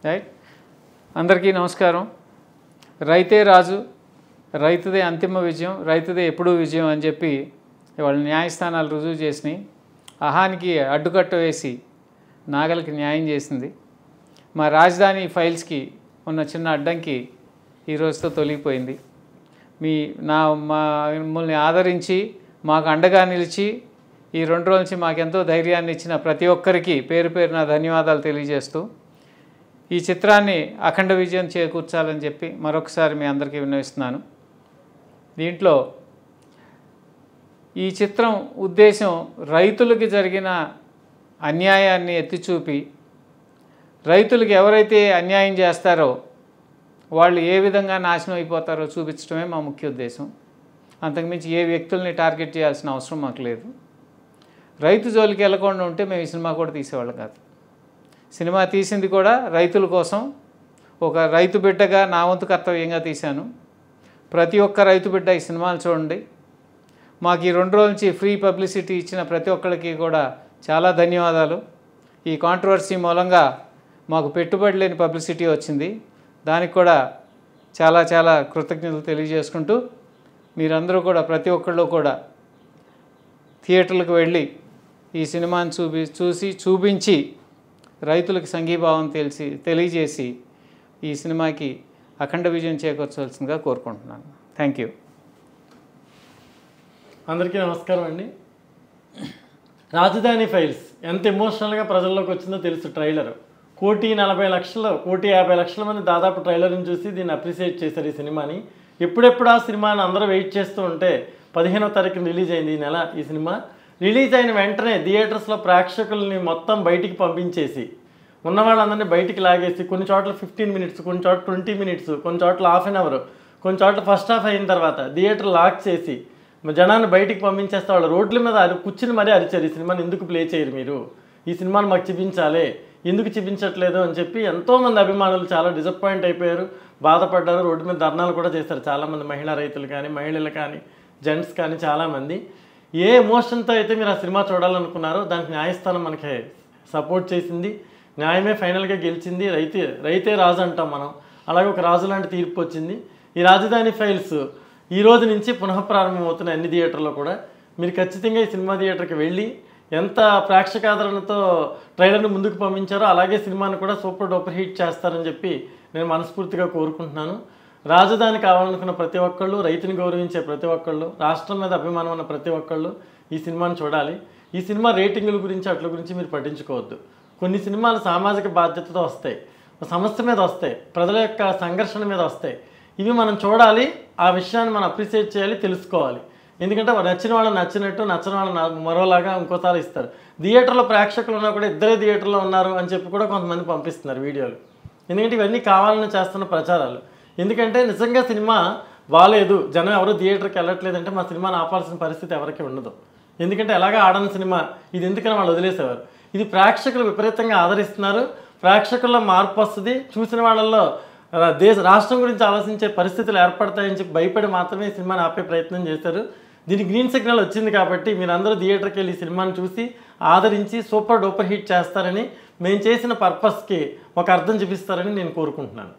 Right. అందరికీ నమస్కారం. రైతే రాజు, రైతుదే అంతిమ విజయం, రైతుదే ఎప్పుడూ విజయం అని చెప్పి ఇవాళ న్యాయస్థానాలు రుజువు చేసినాయి. అహానికి అడ్డుకట్ట వేసి నాగలికి న్యాయం చేసింది. మా రాజధాని ఫైల్స్కి ఉన్న చిన్న అడ్డంకి ఈ రోజుతో తొలగిపోయింది. మమ్మల్ని ఆదరించి మాకు అండగా నిలిచి ఈ 2 రోజుల నుంచి మాకెంతో ధైర్యాన్ని ఇచ్చిన ప్రతి ఒక్కరికి పేరు పేరున ధన్యవాదాలు తెలియజేస్తూ ఈ చిత్రాన్ని అఖండ విజయం చేకూర్చాలని చెప్పి మరొకసారి మీ అందరికీ విన్నవిస్తున్నాను. దీంట్లో ఈ చిత్రం ఉద్దేశం రైతులకి జరిగిన అన్యాయాన్ని ఎత్తిచూపి రైతులకు ఎవరైతే అన్యాయం చేస్తారో వాళ్ళు ఏ విధంగా నాశనం అయిపోతారో చూపించడమే మా ముఖ్య ఉద్దేశం. అంతకుమించి ఏ వ్యక్తుల్ని టార్గెట్ చేయాల్సిన అవసరం మాకు లేదు. రైతు జోలికి వెళ్ళకుండా ఉంటే మేము ఈ సినిమా కూడా తీసేవాళ్ళం కాదు. సినిమా తీసింది కూడా రైతుల కోసం, ఒక రైతు బిడ్డగా నా వంతు కర్తవ్యంగా తీశాను. ప్రతి ఒక్క రైతు బిడ్డ ఈ సినిమాలు చూడండి. మాకు ఈ 2 రోజుల నుంచి ఫ్రీ పబ్లిసిటీ ఇచ్చిన ప్రతి ఒక్కరికి కూడా చాలా ధన్యవాదాలు. ఈ కాంట్రవర్సీ మూలంగా మాకు పెట్టుబడి లేని పబ్లిసిటీ వచ్చింది. దానికి కూడా చాలా చాలా కృతజ్ఞతలు తెలియజేసుకుంటూ మీరందరూ కూడా ప్రతి ఒక్కళ్ళు కూడా థియేటర్లకు వెళ్ళి ఈ సినిమాని చూపించి రైతులకు సంఘీభావం తెలియజేసి ఈ సినిమాకి అఖండ విజయం చేకూర్చవలసిందిగా కోరుకుంటున్నాను. Thank you. అందరికీ నమస్కారం అండి. రాజధాని ఫైల్స్ ఎంత ఎమోషనల్గా ప్రజల్లోకి వచ్చిందో తెలుసు. ట్రైలర్ 1,40,00,000 మంది దాదాపు ట్రైలర్ని చూసి దీన్ని అప్రిషియేట్ చేశారు ఈ సినిమాని. ఎప్పుడెప్పుడు ఆ సినిమాని అందరూ వెయిట్ చేస్తూ ఉంటే 15వ తారీఖున రిలీజ్ అయింది ఈ నెల. ఈ సినిమా రిలీజ్ అయిన వెంటనే థియేటర్స్లో ప్రేక్షకుల్ని మొత్తం బయటికి పంపించేసి ఉన్న వాళ్ళందరినీ బయటికి లాగేసి కొన్ని చోట్ల 15 మినిట్స్, కొన్ని చోట్ల 20 మినిట్స్, కొన్ని చోట్ల హాఫ్ అన్ అవర్, కొన్ని చోట్ల ఫస్ట్ హాఫ్ అయిన తర్వాత థియేటర్ లాక్ చేసి జనాన్ని బయటికి పంపించేస్తే వాళ్ళు రోడ్ల మీద కూర్చుని మరీ అరిచారు, ఈ సినిమాని ఎందుకు ప్లే చేయరు మీరు, ఈ సినిమాని మాకు చూపించాలి, ఎందుకు చూపించట్లేదు అని చెప్పి ఎంతోమంది అభిమానులు చాలా డిసప్పాయింట్ అయిపోయారు, బాధపడ్డారు. రోడ్డు మీద ధర్నాలు కూడా చేశారు చాలామంది మహిళా రైతులు కానీ, మహిళలు కానీ, జెంట్స్ కానీ చాలామంది. ఏ ఎమోషన్తో అయితే మీరు ఆ సినిమా చూడాలనుకున్నారో దానికి న్యాయస్థానం మనకి సపోర్ట్ చేసింది. న్యాయమే ఫైనల్గా గెలిచింది. రైతే రాజు అంటాం మనం. అలాగే ఒక రాజు లాంటి తీర్పు వచ్చింది. ఈ రాజధాని ఫైల్స్ ఈ రోజు నుంచి పునఃప్రారంభమవుతున్న అన్ని థియేటర్లో కూడా మీరు ఖచ్చితంగా ఈ సినిమా థియేటర్కి వెళ్ళి ఎంత ప్రేక్షకాదరణతో ట్రైలర్ని ముందుకు పంపించారో అలాగే సినిమాని కూడా సూపర్ డూపర్ హిట్ చేస్తారని చెప్పి నేను మనస్ఫూర్తిగా కోరుకుంటున్నాను. రాజధాని కావాలనుకున్న ప్రతి ఒక్కళ్ళు, రైతుని గౌరవించే ప్రతి ఒక్కళ్ళు, రాష్ట్రం మీద అభిమానం ఉన్న ప్రతి ఒక్కళ్ళు ఈ సినిమాని చూడాలి. ఈ సినిమా రేటింగుల గురించి అట్ల గురించి మీరు పట్టించుకోవద్దు. కొన్ని సినిమాలు సామాజిక బాధ్యతతో వస్తాయి, సమస్య మీద వస్తాయి, ప్రజల యొక్క సంఘర్షణ మీద వస్తాయి. ఇవి మనం చూడాలి, ఆ విషయాన్ని మనం అప్రిషియేట్ చేయాలి, తెలుసుకోవాలి. ఎందుకంటే నచ్చిన వాళ్ళు నచ్చినట్టు, నచ్చిన వాళ్ళు మరోలాగా ఇంకోసారి ఇస్తారు. థియేటర్లో ప్రేక్షకులు ఉన్నా కూడా ఇద్దరే థియేటర్లో ఉన్నారు అని చెప్పి కూడా కొంతమంది పంపిస్తున్నారు వీడియోలు. ఎందుకంటే ఇవన్నీ కావాలని చేస్తున్న ప్రచారాలు. ఎందుకంటే నిజంగా సినిమా బాగాలేదు, జనం ఎవరు థియేటర్కి వెళ్ళట్లేదంటే మా సినిమాని ఆపాల్సిన పరిస్థితి ఎవరికి ఉండదు. ఎందుకంటే ఎలాగా ఆడని సినిమా ఇది, ఎందుకని వాళ్ళు వదిలేసేవారు. ఇది ప్రేక్షకులు విపరీతంగా ఆదరిస్తున్నారు, ప్రేక్షకుల్లో మార్పు వస్తుంది, చూసిన వాళ్ళల్లో రాష్ట్రం గురించి ఆలోచించే పరిస్థితులు ఏర్పడతాయని చెప్పి భయపడి మాత్రమే ఈ సినిమాని ఆపే ప్రయత్నం చేశారు. దీనికి గ్రీన్ సిగ్నల్ వచ్చింది కాబట్టి మీరందరూ థియేటర్కి వెళ్ళి ఈ సినిమాని చూసి ఆదరించి సూపర్ డూపర్ హిట్ చేస్తారని, మేము చేసిన పర్పస్కి ఒక అర్థం చూపిస్తారని నేను కోరుకుంటున్నాను.